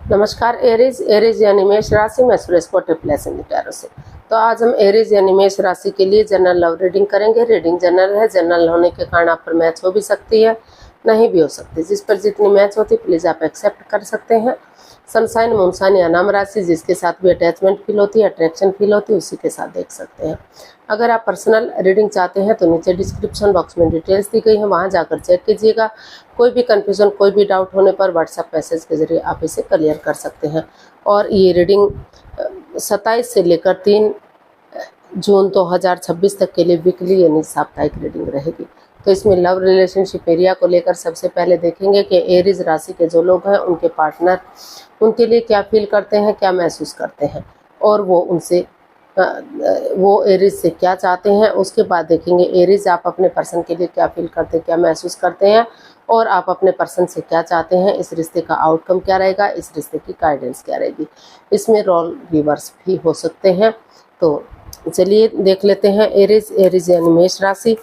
नमस्कार Aries. Aries यानी मेष राशि में सुरेश को ट्रिपलेसन टैरो से। तो आज हम एरीज यानी मेष राशि के लिए जनरल लव रीडिंग करेंगे। रीडिंग जनरल है, जनरल होने के कारण आप पर मैच हो भी सकती है, नहीं भी हो सकती। जिस पर जितनी मैच होती प्लीज़ आप एक्सेप्ट कर सकते हैं। सनसाइन मूनसाइन या नाम राशि जिसके साथ भी अटैचमेंट फील होती है, अट्रैक्शन फील होती है, उसी के साथ देख सकते हैं। अगर आप पर्सनल रीडिंग चाहते हैं तो नीचे डिस्क्रिप्शन बॉक्स में डिटेल्स दी गई हैं, वहां जाकर चेक कीजिएगा। कोई भी कन्फ्यूज़न, कोई भी डाउट होने पर व्हाट्सएप मैसेज के जरिए आप इसे क्लियर कर सकते हैं। और ये रीडिंग 27 से लेकर 3 जून 2026 तक के लिए वीकली यानी साप्ताहिक रीडिंग रहेगी। तो इसमें लव रिलेशनशिप एरिया को लेकर सबसे पहले देखेंगे कि एरीज राशि के जो लोग हैं उनके पार्टनर उनके लिए क्या फील करते हैं, क्या महसूस करते हैं, और वो एरीज से क्या चाहते हैं। उसके बाद देखेंगे एरीज आप अपने पर्सन के लिए क्या फील करते हैं, क्या महसूस करते हैं, और आप अपने पर्सन से क्या चाहते हैं। इस रिश्ते का आउटकम क्या रहेगा, इस रिश्ते की गाइडेंस क्या रहेगी। इसमें रोल रिवर्स भी हो सकते हैं। तो चलिए देख लेते हैं एरीज। एरीज यानी मेष राशि,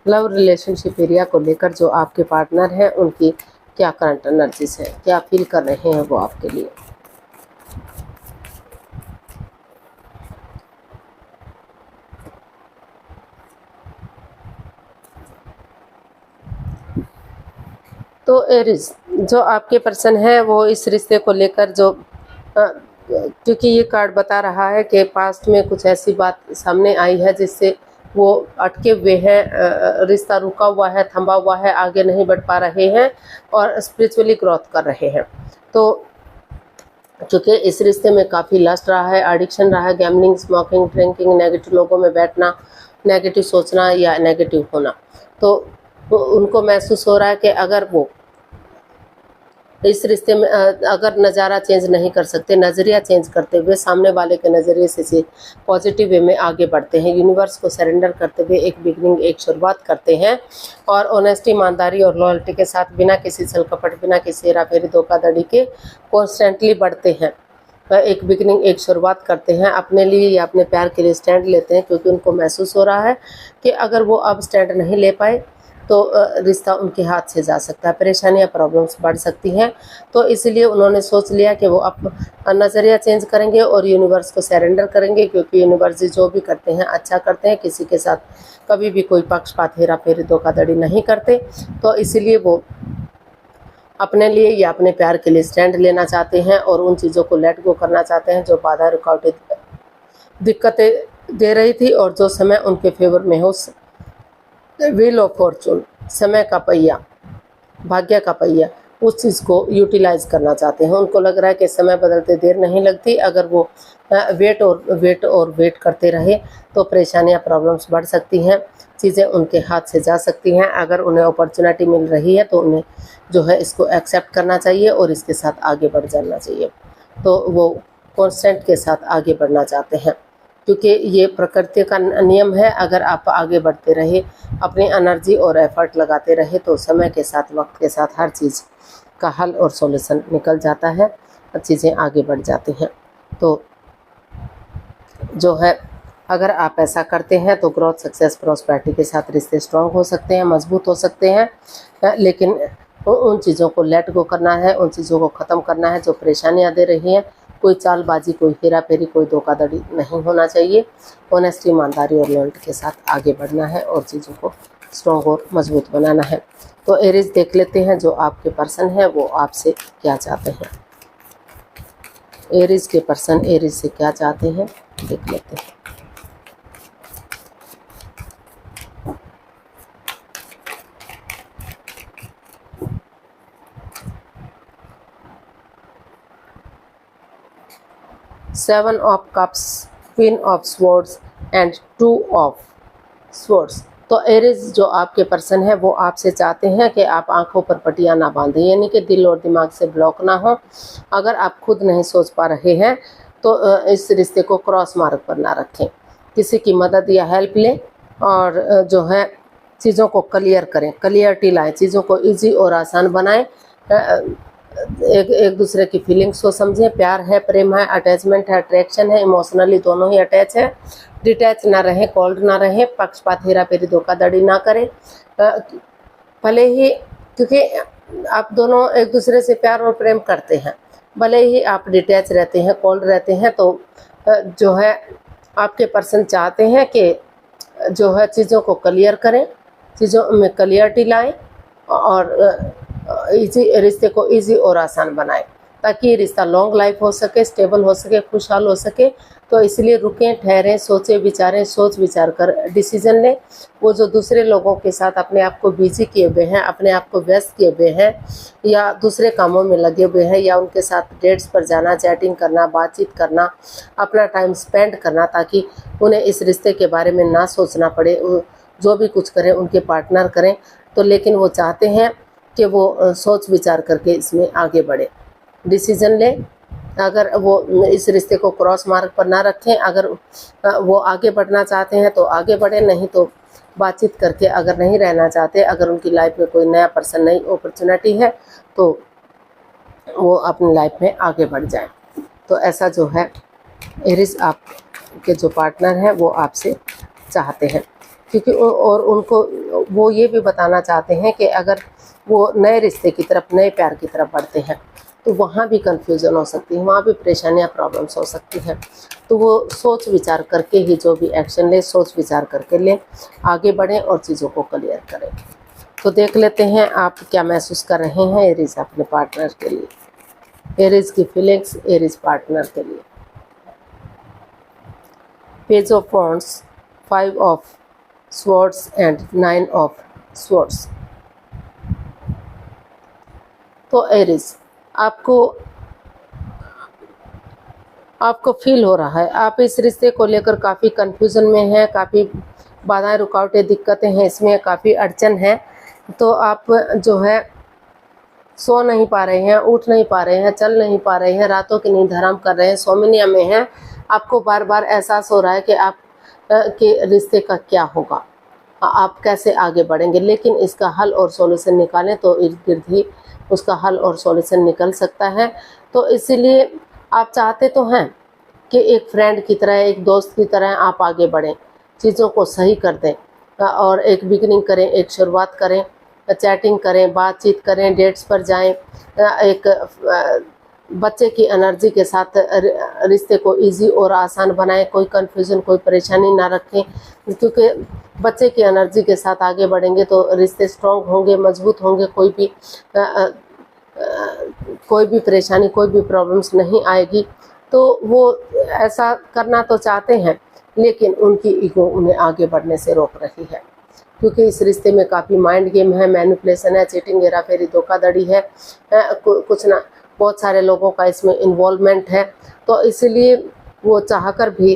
लव रिलेशनशिप एरिया को लेकर जो आपके पार्टनर हैं उनकी क्या करंट एनर्जीज है, क्या फील कर रहे हैं वो आपके लिए। तो एरीज जो आपके पर्सन है वो इस रिश्ते को लेकर क्योंकि ये कार्ड बता रहा है कि पास्ट में कुछ ऐसी बात सामने आई है जिससे वो अटके हुए हैं, रिश्ता रुका हुआ है, थमा हुआ है, आगे नहीं बढ़ पा रहे हैं और स्पिरिचुअली ग्रोथ कर रहे हैं। तो क्योंकि इस रिश्ते में काफ़ी लस्ट रहा है, एडिक्शन रहा है, गैम्बलिंग, स्मोकिंग, ड्रिंकिंग, नेगेटिव लोगों में बैठना, नेगेटिव सोचना या नेगेटिव होना। तो उनको महसूस हो रहा है कि अगर वो इस रिश्ते में अगर नज़ारा चेंज नहीं कर सकते, नज़रिया चेंज करते हुए सामने वाले के नज़रिए से पॉजिटिव वे में आगे बढ़ते हैं, यूनिवर्स को सरेंडर करते हुए एक बिगनिंग, एक शुरुआत करते हैं और ऑनेस्टी, ईमानदारी और लॉयल्टी के साथ बिना किसी छल कपट, बिना किसी हेरा फेरी, धोखाधड़ी के कॉन्स्टेंटली बढ़ते हैं, एक बिगनिंग, एक शुरुआत करते हैं, अपने लिए या अपने प्यार के लिए स्टैंड लेते हैं। क्योंकि उनको महसूस हो रहा है कि अगर वो अब स्टैंड नहीं ले पाए तो रिश्ता उनके हाथ से जा सकता है, परेशानियां, प्रॉब्लम्स बढ़ सकती हैं। तो इसलिए उन्होंने सोच लिया कि वो अब नज़रिया चेंज करेंगे और यूनिवर्स को सरेंडर करेंगे। क्योंकि यूनिवर्स जो भी करते हैं अच्छा करते हैं, किसी के साथ कभी भी कोई पक्षपात, हेरा फेरी, धोखाधड़ी नहीं करते। तो इसलिए वो अपने लिए या अपने प्यार के लिए स्टैंड लेना चाहते हैं और उन चीज़ों को लेट गो करना चाहते हैं जो बाधा, रुकावटें, दिक्कतें दे रही थी और जो समय उनके फेवर में हो। व्हील ऑफ फॉर्चून, समय का पहिया, भाग्य का पहिया, उस चीज़ को यूटिलाइज करना चाहते हैं। उनको लग रहा है कि समय बदलते देर नहीं लगती। अगर वो वेट करते रहे तो परेशानियां, प्रॉब्लम्स बढ़ सकती हैं, चीज़ें उनके हाथ से जा सकती हैं। अगर उन्हें अपॉर्चुनिटी मिल रही है तो उन्हें जो है इसको एक्सेप्ट करना चाहिए और इसके साथ आगे बढ़ जाना चाहिए। तो वो कॉन्स्टेंट के साथ आगे बढ़ना चाहते हैं क्योंकि ये प्रकृति का नियम है। अगर आप आगे बढ़ते रहे, अपनी एनर्जी और एफर्ट लगाते रहे तो समय के साथ, वक्त के साथ हर चीज़ का हल और सॉल्यूशन निकल जाता है, चीज़ें आगे बढ़ जाती हैं। तो जो है अगर आप ऐसा करते हैं तो ग्रोथ, सक्सेस, प्रॉस्पेरिटी के साथ रिश्ते स्ट्रांग हो सकते हैं, मजबूत हो सकते हैं। लेकिन उन चीज़ों को लेट गो करना है, उन चीज़ों को ख़त्म करना है जो परेशानियां दे रही हैं। कोई चालबाजी, कोई हेरा फेरी, कोई धोखाधड़ी नहीं होना चाहिए। ऑनेस्टी, ईमानदारी और लॉयल्टी के साथ आगे बढ़ना है और चीज़ों को स्ट्रॉन्ग और मजबूत बनाना है। तो एरीज देख लेते हैं जो आपके पर्सन है वो आपसे क्या चाहते हैं। एरीज के पर्सन एरीज से क्या चाहते हैं देख लेते हैं। Seven of cups, queen of swords and 2 of swords. तो एरीज जो आपके पर्सन है वो आपसे चाहते हैं कि आप आंखों पर पट्टियां ना बांधें, यानी कि दिल और दिमाग से ब्लॉक ना हो। अगर आप खुद नहीं सोच पा रहे हैं तो इस रिश्ते को क्रॉस मार्ग पर ना रखें, किसी की मदद या हेल्प लें और जो है चीज़ों को क्लियर करें, क्लियरिटी लाएं, चीज़ों को ईजी और आसान बनाएं। एक दूसरे की फीलिंग्स को समझें। प्यार है, प्रेम है, अटैचमेंट है, अट्रैक्शन है, इमोशनली दोनों ही अटैच है। डिटैच ना रहें, कोल्ड ना रहें, पक्षपात, हेरा फेरी, धोखाधड़ी ना करें। भले ही क्योंकि आप दोनों एक दूसरे से प्यार और प्रेम करते हैं भले ही आप डिटैच रहते हैं, कोल्ड रहते हैं, तो जो है आपके पर्सन चाहते हैं कि जो है चीज़ों को क्लियर करें, चीज़ों में क्लियरिटी लाएं और रिश्ते को इजी और आसान बनाएं, ताकि रिश्ता लॉन्ग लाइफ हो सके, स्टेबल हो सके, खुशहाल हो सके। तो इसलिए रुकें, ठहरें, सोचें, विचारें, सोच विचार कर डिसीजन लें। वो जो दूसरे लोगों के साथ अपने आप को बिजी किए हुए हैं, अपने आप को व्यस्त किए हुए हैं, या दूसरे कामों में लगे हुए हैं, या उनके साथ डेट्स पर जाना, चैटिंग करना, बातचीत करना, अपना टाइम स्पेंड करना, ताकि उन्हें इस रिश्ते के बारे में ना सोचना पड़े। जो भी कुछ करें उनके पार्टनर करें, तो लेकिन वो चाहते हैं कि वो सोच विचार करके इसमें आगे बढ़े, डिसीजन लें। अगर वो इस रिश्ते को क्रॉस मार्ग पर ना रखें, अगर वो आगे बढ़ना चाहते हैं तो आगे बढ़े, नहीं तो बातचीत करके, अगर नहीं रहना चाहते, अगर उनकी लाइफ में कोई नया पर्सन, नई अपॉर्चुनिटी है, तो वो अपनी लाइफ में आगे बढ़ जाए। तो ऐसा जो है एरिस आपके जो पार्टनर हैं वो आपसे चाहते हैं, क्योंकि और उनको वो ये भी बताना चाहते हैं कि अगर वो नए रिश्ते की तरफ, नए प्यार की तरफ बढ़ते हैं, तो वहाँ भी कन्फ्यूज़न हो सकती है, वहाँ भी परेशानियाँ, प्रॉब्लम्स हो सकती हैं। तो वो सोच विचार करके ही जो भी एक्शन ले, सोच विचार करके ले, आगे बढ़ें और चीज़ों को क्लियर करें। तो देख लेते हैं आप क्या महसूस कर रहे हैं एरीज अपने पार्टनर के लिए, एरीज की फीलिंग्स एरीज पार्टनर के लिए। Page of wands, 5 of swords and 9 of swords. तो एरीज आपको फील हो रहा है, आप इस रिश्ते को लेकर काफ़ी कंफ्यूजन में हैं, काफ़ी बाधाएं, रुकावटें, दिक्कतें हैं, इसमें काफ़ी अड़चन है। तो आप जो है सो नहीं पा रहे हैं, उठ नहीं पा रहे हैं, चल नहीं पा रहे हैं, रातों की नींद हराम कर रहे हैं, सोमनिया में हैं। आपको बार बार एहसास हो रहा है कि आप के रिश्ते का क्या होगा, आप कैसे आगे बढ़ेंगे। लेकिन इसका हल और सॉल्यूशन निकालें तो इर्द गिर्द ही उसका हल और सॉल्यूशन निकल सकता है। तो इसीलिए आप चाहते तो हैं कि एक फ्रेंड की तरह, एक दोस्त की तरह आप आगे बढ़ें, चीज़ों को सही कर दें और एक बिगिनिंग करें, एक शुरुआत करें, चैटिंग करें, बातचीत करें, डेट्स पर जाएं, एक बच्चे की एनर्जी के साथ रिश्ते को इजी और आसान बनाएं, कोई कन्फ्यूज़न, कोई परेशानी ना रखें, क्योंकि बच्चे की एनर्जी के साथ आगे बढ़ेंगे तो रिश्ते स्ट्रॉन्ग होंगे, मजबूत होंगे, कोई भी परेशानी, कोई भी प्रॉब्लम्स नहीं आएगी। तो वो ऐसा करना तो चाहते हैं, लेकिन उनकी ईगो उन्हें आगे बढ़ने से रोक रही है, क्योंकि इस रिश्ते में काफ़ी माइंड गेम है, मैनिपुलेशन है, चीटिंग, हेराफेरी, धोखाधड़ी है, कुछ ना बहुत सारे लोगों का इसमें इन्वॉल्वमेंट है। तो इसलिए वो चाहकर भी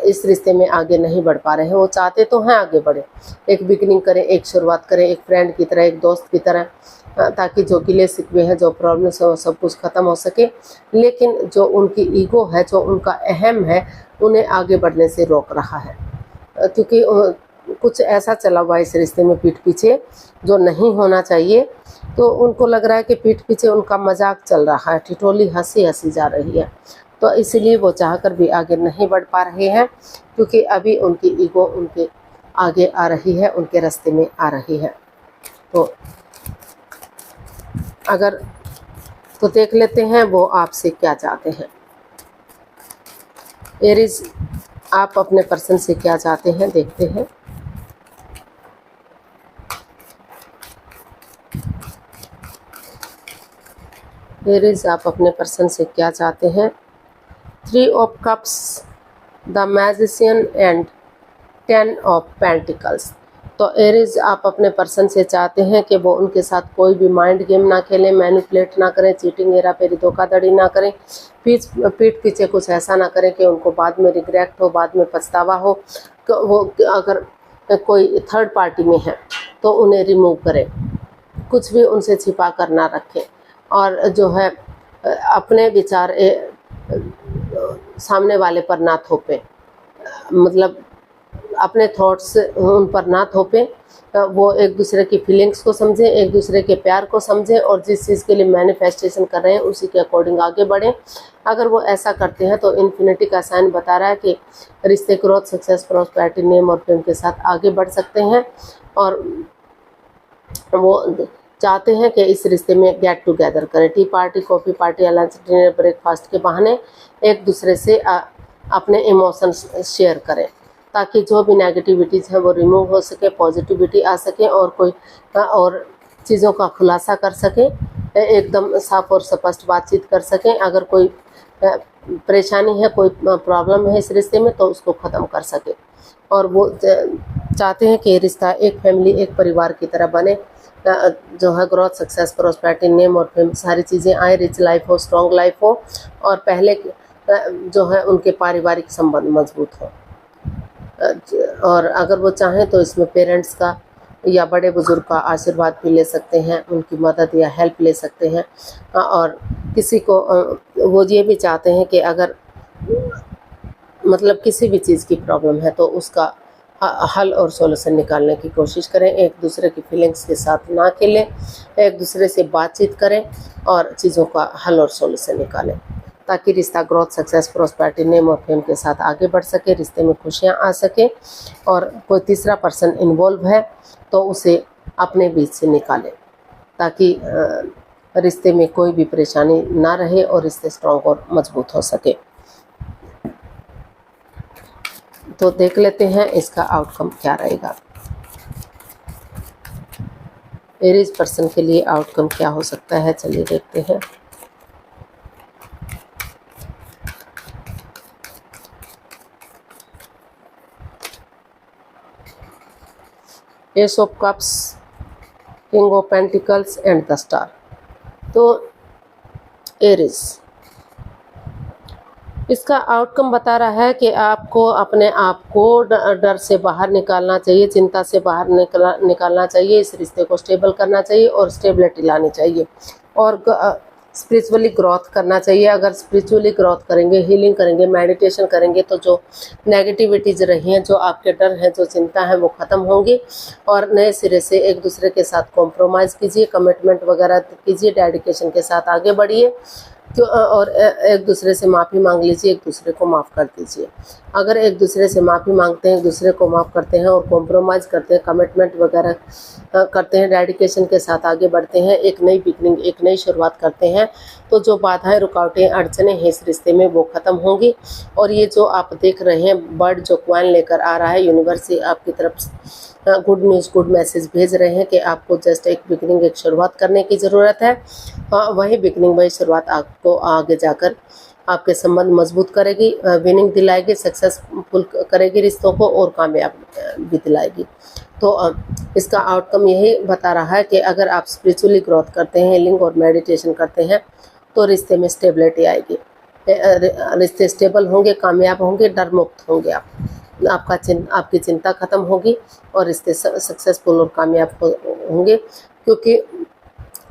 इस रिश्ते में आगे नहीं बढ़ पा रहे हैं। वो चाहते तो हैं आगे बढ़े, एक बिगिनिंग करें, एक शुरुआत करें, एक फ्रेंड की तरह, एक दोस्त की तरह, ताकि जो गिले शिकवे हैं, जो प्रॉब्लम्स हैं, वो सब कुछ ख़त्म हो सके। लेकिन जो उनकी ईगो है, जो उनका अहम है, उन्हें आगे बढ़ने से रोक रहा है, क्योंकि कुछ ऐसा चला हुआ इस रिश्ते में पीठ पीछे जो नहीं होना चाहिए। तो उनको लग रहा है कि पीठ पीछे उनका मजाक चल रहा है, ठिठोली हंसी हंसी जा रही है। तो इसलिए वो चाहकर भी आगे नहीं बढ़ पा रहे हैं, क्योंकि अभी उनकी ईगो उनके आगे आ रही है, उनके रास्ते में आ रही है। तो देख लेते हैं वो आपसे क्या चाहते हैं। एरीज आप अपने पर्सन से क्या चाहते हैं, देखते हैं। एरीज आप अपने पर्सन से क्या चाहते हैं। 3 of cups, the magician and 10 of pentacles. तो एरीज आप अपने पर्सन से चाहते हैं कि वो उनके साथ कोई भी माइंड गेम ना खेलें, मैनिपुलेट ना करें, चीटिंग, हेराफेरी, धोखाधड़ी ना करें, पीठ पीछे कुछ ऐसा ना करें कि उनको बाद में रिग्रेट हो, बाद में पछतावा हो। वो अगर कोई थर्ड पार्टी में है तो उन्हें रिमूव करें, कुछ भी उनसे छिपा कर ना रखें, और जो है अपने विचार सामने वाले पर ना थोपें, मतलब अपने थॉट्स उन पर ना थोपें। वो एक दूसरे की फीलिंग्स को समझें, एक दूसरे के प्यार को समझें, और जिस चीज़ के लिए मैनिफेस्टेशन कर रहे हैं उसी के अकॉर्डिंग आगे बढ़ें। अगर वो ऐसा करते हैं तो इन्फिनिटी का साइन बता रहा है कि रिश्ते ग्रोथ, सक्सेस, प्रॉस्पेरिटी, नेम और फेम के साथ आगे बढ़ सकते हैं। और वो चाहते हैं कि इस रिश्ते में गेट टुगेदर करें, T party, coffee party, lunch, dinner, breakfast के बहाने एक दूसरे से अपने इमोशंस शेयर करें, ताकि जो भी नेगेटिविटीज़ हैं वो रिमूव हो सके, पॉजिटिविटी आ सके और कोई और चीज़ों का खुलासा कर सकें, एकदम साफ और स्पष्ट बातचीत कर सकें। अगर कोई परेशानी है, कोई प्रॉब्लम है इस रिश्ते में, तो उसको ख़त्म कर सकें। और वो चाहते हैं कि ये रिश्ता एक फैमिली, एक परिवार की तरह बने, जो है ग्रोथ, सक्सेस, प्रॉस्पेरिटी, नेम और फेम सारी चीज़ें आए, रिच लाइफ हो, स्ट्रॉन्ग लाइफ हो, और पहले जो है उनके पारिवारिक संबंध मजबूत हो। और अगर वो चाहें तो इसमें पेरेंट्स का या बड़े बुजुर्ग का आशीर्वाद भी ले सकते हैं, उनकी मदद या हेल्प ले सकते हैं। और किसी को वो ये भी चाहते हैं कि अगर मतलब किसी भी चीज़ की प्रॉब्लम है तो उसका हल और सॉल्यूशन निकालने की कोशिश करें, एक दूसरे की फीलिंग्स के साथ ना खेलें, एक दूसरे से बातचीत करें और चीज़ों का हल और सॉल्यूशन निकालें, ताकि रिश्ता ग्रोथ, सक्सेस, प्रॉस्पेरिटी, नेम और फेम के साथ आगे बढ़ सके, रिश्ते में खुशियाँ आ सके। और कोई तीसरा पर्सन इन्वॉल्व है तो उसे अपने बीच से निकालें, ताकि रिश्ते में कोई भी परेशानी ना रहे और रिश्ते स्ट्रॉन्ग और मजबूत हो सके। तो देख लेते हैं इसका आउटकम क्या रहेगा। एरीज पर्सन के लिए आउटकम क्या हो सकता है, चलिए देखते हैं। S of cups, king of pentacles and the star. तो एरीज, इसका आउटकम बता रहा है कि आपको अपने आप को डर से बाहर निकालना चाहिए, चिंता से बाहर निकालना चाहिए, इस रिश्ते को स्टेबल करना चाहिए और स्टेबिलिटी लानी चाहिए, और स्पिरिचुअली ग्रोथ करना चाहिए। अगर स्पिरिचुअली ग्रोथ करेंगे, हीलिंग करेंगे, मेडिटेशन करेंगे, तो जो नेगेटिविटीज़ रही हैं, जो आपके डर हैं, जो चिंता है, वो ख़त्म होंगी। और नए सिरे से एक दूसरे के साथ कॉम्प्रोमाइज़ कीजिए, कमिटमेंट वगैरह कीजिए, डेडिकेशन के साथ आगे बढ़िए, और एक दूसरे से माफ़ी मांग लीजिए, एक दूसरे को माफ़ कर दीजिए। अगर एक दूसरे से माफ़ी मांगते हैं, एक दूसरे को माफ़ करते हैं और कॉम्प्रोमाइज़ करते हैं, कमिटमेंट वगैरह करते हैं, डेडिकेशन के साथ आगे बढ़ते हैं, एक नई बिगनिंग, एक नई शुरुआत करते हैं, तो जो बाधाएं, रुकावटें, अड़चनें हैं इस रिश्ते में वो ख़त्म होंगी। और ये जो आप देख रहे हैं बर्ड जो क्वाइन लेकर आ रहा है, यूनिवर्स से आपकी तरफ गुड न्यूज़, गुड मैसेज भेज रहे हैं कि आपको जस्ट एक बिगनिंग, एक शुरुआत करने की ज़रूरत है। वही बिगनिंग, वही शुरुआत आपको आगे जाकर आपके संबंध मजबूत करेगी, विनिंग दिलाएगी, सक्सेसफुल करेगी रिश्तों को और कामयाब भी दिलाएगी। तो इसका आउटकम यही बता रहा है कि अगर आप स्पिरिचुअली ग्रोथ करते हैं, हीलिंग और मेडिटेशन करते हैं, तो रिश्ते में स्टेबिलिटी आएगी, रिश्ते स्टेबल होंगे, कामयाब होंगे, डर मुक्त होंगे आपकी चिंता खत्म होगी और रिश्ते सक्सेसफुल और कामयाब होंगे, क्योंकि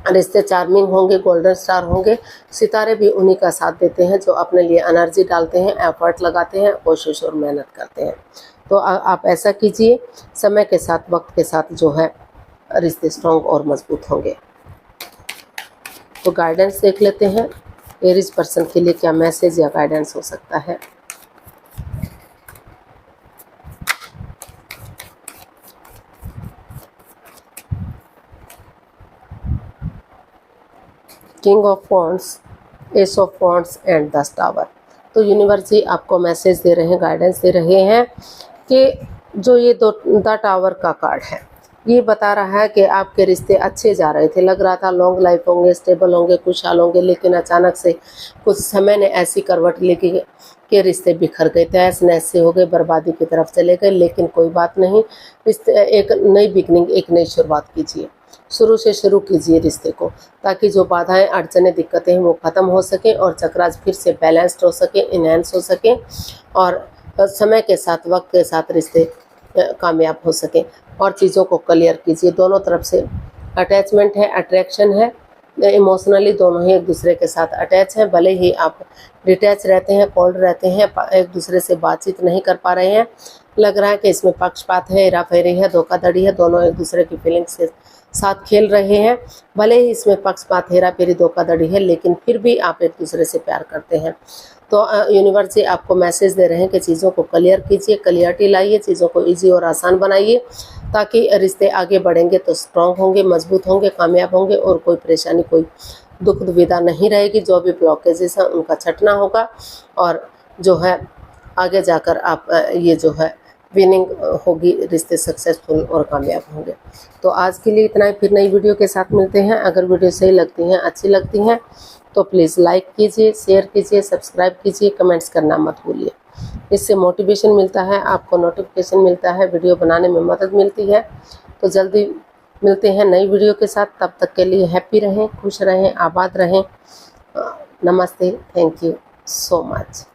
रिश्ते चार्मिंग होंगे, गोल्डन स्टार होंगे। सितारे भी उन्हीं का साथ देते हैं जो अपने लिए एनर्जी डालते हैं, एफर्ट लगाते हैं, कोशिश और मेहनत करते हैं। तो आप ऐसा कीजिए, समय के साथ, वक्त के साथ जो है रिश्ते स्ट्रॉन्ग और मजबूत होंगे। तो गाइडेंस देख लेते हैं, एरीज पर्सन के लिए क्या मैसेज या गाइडेंस हो सकता है। King of wands, S of wands and the tower. तो यूनिवर्स जी आपको मैसेज दे रहे हैं, गाइडेंस दे रहे हैं कि जो ये द टावर का कार्ड है, ये बता रहा है कि आपके रिश्ते अच्छे जा रहे थे, लग रहा था लॉन्ग लाइफ होंगे, स्टेबल होंगे, खुशहाल होंगे, लेकिन अचानक से कुछ समय ने ऐसी करवट ली कि रिश्ते बिखर गए, तहस नहस से हो गए, बर्बादी की तरफ चले गए। लेकिन कोई बात नहीं, रिश्ते एक नई बिगनिंग, एक नई शुरुआत कीजिए, शुरू से शुरू कीजिए रिश्ते को, ताकि जो बाधाएं, अड़चनें, दिक्कतें हैं वो ख़त्म हो सकें और चक्रास फिर से बैलेंस्ड हो सके, इन्हेंस हो सके, और समय के साथ, वक्त के साथ रिश्ते कामयाब हो सकें। और चीज़ों को क्लियर कीजिए, दोनों तरफ से अटैचमेंट है, अट्रैक्शन है, इमोशनली दोनों ही एक दूसरे के साथ अटैच हैं, भले ही आप डिटैच रहते हैं, कोल्ड रहते हैं, एक दूसरे से बातचीत नहीं कर पा रहे हैं, लग रहा है कि इसमें पक्षपात है, हेराफेरी है, धोखाधड़ी है, दोनों एक दूसरे की फीलिंग्स के साथ खेल रहे हैं। भले ही इसमें पक्षपात, हेराफेरी, धोखाधड़ी है, लेकिन फिर भी आप एक दूसरे से प्यार करते हैं। तो यूनिवर्स से आपको मैसेज दे रहे हैं कि चीज़ों को क्लियर कीजिए, क्लियरिटी लाइए, चीज़ों को ईजी और आसान बनाइए, ताकि रिश्ते आगे बढ़ेंगे तो स्ट्रॉन्ग होंगे, मजबूत होंगे, कामयाब होंगे और कोई परेशानी, कोई दुख दुविधा नहीं रहेगी। जो भी ब्लॉकेजेस हैं उनका छटना होगा और जो है आगे जाकर आप ये जो है विनिंग होगी, रिश्ते सक्सेसफुल और कामयाब होंगे। तो आज के लिए इतना ही, फिर नई वीडियो के साथ मिलते हैं। अगर वीडियो सही लगती हैं, अच्छी लगती हैं तो प्लीज़ लाइक कीजिए, शेयर कीजिए, सब्सक्राइब कीजिए, कमेंट्स करना मत भूलिए। इससे मोटिवेशन मिलता है, आपको नोटिफिकेशन मिलता है, वीडियो बनाने में मदद मिलती है। तो जल्दी मिलते हैं नई वीडियो के साथ, तब तक के लिए हैप्पी रहें, खुश रहें, आबाद रहें। नमस्ते, थैंक यू सो मच।